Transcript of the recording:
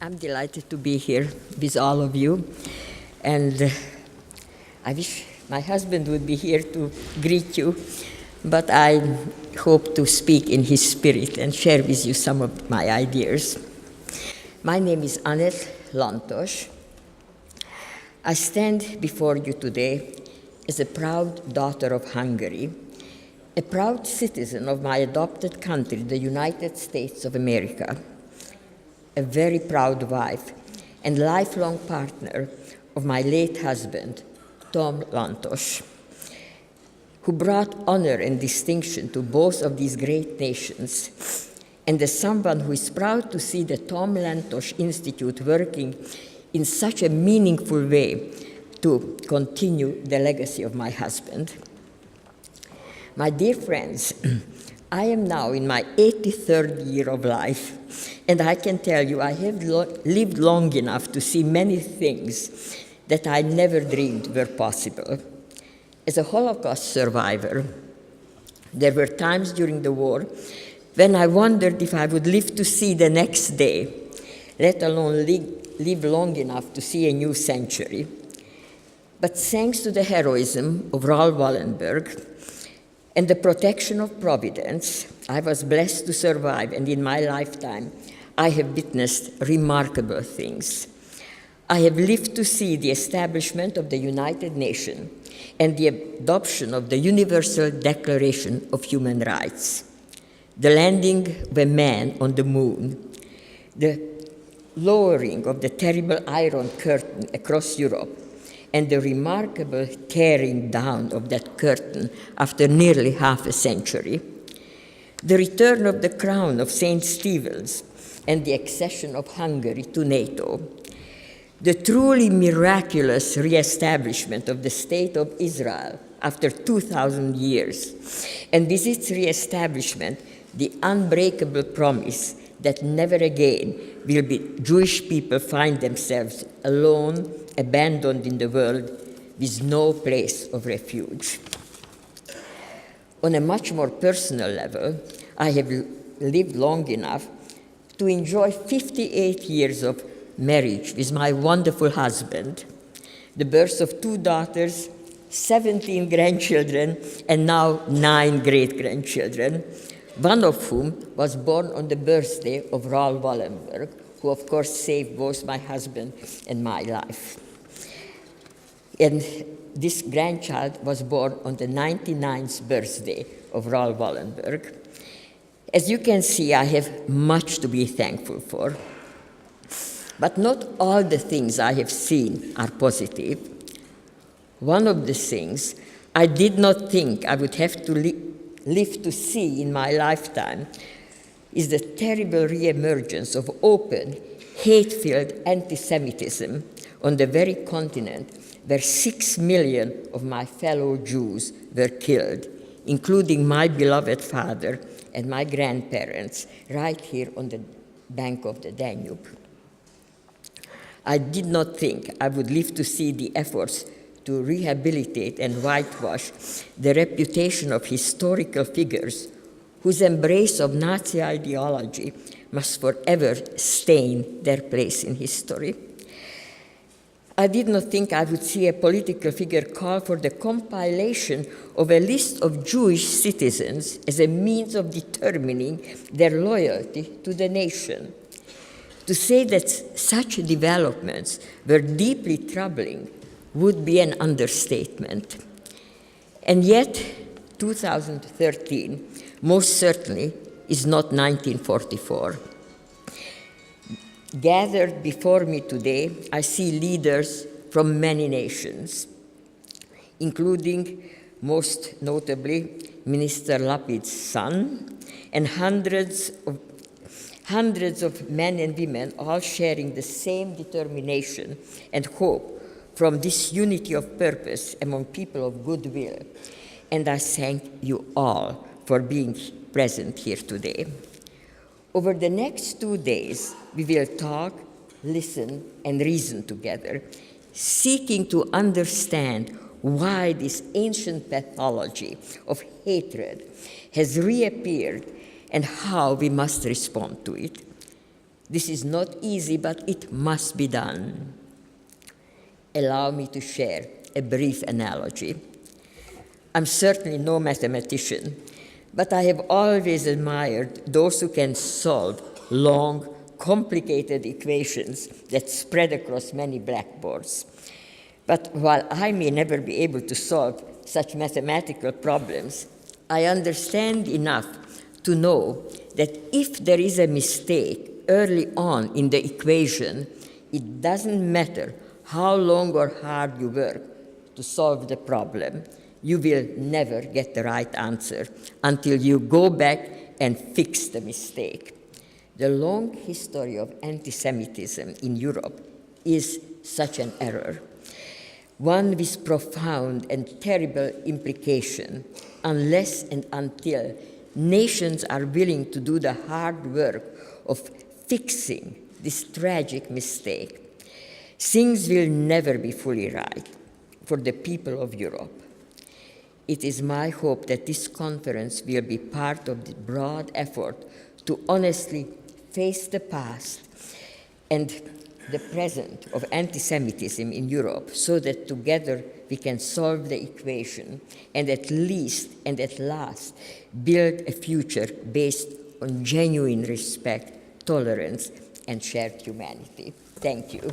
I'm delighted to be here with all of you, and I wish my husband would be here to greet you, but I hope to speak in his spirit and share with you some of my ideas. My name is Annette Lantos. I stand before you today as a proud daughter of Hungary, a proud citizen of my adopted country, the United States of America, a very proud wife and lifelong partner of my late husband, Tom Lantos, who brought honor and distinction to both of these great nations, and as someone who is proud to see the Tom Lantos Institute working in such a meaningful way to continue the legacy of my husband. My dear friends, I am now in my 83rd year of life, and I can tell you I have lived long enough to see many things that I never dreamed were possible. As a Holocaust survivor, there were times during the war when I wondered if I would live to see the next day, let alone live long enough to see a new century. But thanks to the heroism of Raoul Wallenberg and the protection of Providence, I was blessed to survive, and in my lifetime, I have witnessed remarkable things. I have lived to see the establishment of the United Nations and the adoption of the Universal Declaration of Human Rights, the landing of a man on the moon, the lowering of the terrible Iron Curtain across Europe, and the remarkable tearing down of that curtain after nearly half a century, the return of the crown of St. Stephen's and the accession of Hungary to NATO, the truly miraculous re-establishment of the State of Israel after 2,000 years, and with its re-establishment, the unbreakable promise that never again will Jewish people find themselves alone, abandoned in the world, with no place of refuge. On a much more personal level, I have lived long enough to enjoy 58 years of marriage with my wonderful husband, the birth of 2 daughters, 17 grandchildren, and now 9 great-grandchildren, one of whom was born on the birthday of Raoul Wallenberg, who of course saved both my husband and my life. And this grandchild was born on the 99th birthday of Raoul Wallenberg. As you can see, I have much to be thankful for. But not all the things I have seen are positive. One of the things I did not think I would have to live to see in my lifetime is the terrible re-emergence of open, hate-filled anti-Semitism on the very continent where 6 million of my fellow Jews were killed, including my beloved father and my grandparents, right here on the bank of the Danube. I did not think I would live to see the efforts to rehabilitate and whitewash the reputation of historical figures whose embrace of Nazi ideology must forever stain their place in history. I did not think I would see a political figure call for the compilation of a list of Jewish citizens as a means of determining their loyalty to the nation. To say that such developments were deeply troubling would be an understatement. And yet, 2013 most certainly is not 1944. Gathered before me today, I see leaders from many nations, including, most notably, Minister Lapid's son, and hundreds of men and women all sharing the same determination and hope from this unity of purpose among people of goodwill. And I thank you all for being present here today. Over the next 2 days, we will talk, listen, and reason together, seeking to understand why this ancient pathology of hatred has reappeared and how we must respond to it. This is not easy, but it must be done. Allow me to share a brief analogy. I'm certainly no mathematician, but I have always admired those who can solve long, complicated equations that spread across many blackboards. But while I may never be able to solve such mathematical problems, I understand enough to know that if there is a mistake early on in the equation, it doesn't matter how long or hard you work to solve the problem, you will never get the right answer until you go back and fix the mistake. The long history of anti-Semitism in Europe is such an error, one with profound and terrible implication, unless and until nations are willing to do the hard work of fixing this tragic mistake. Things will never be fully right for the people of Europe. It is my hope that this conference will be part of the broad effort to honestly face the past and the present of anti-Semitism in Europe, so that together we can solve the equation and at least and at last build a future based on genuine respect, tolerance, and shared humanity. Thank you.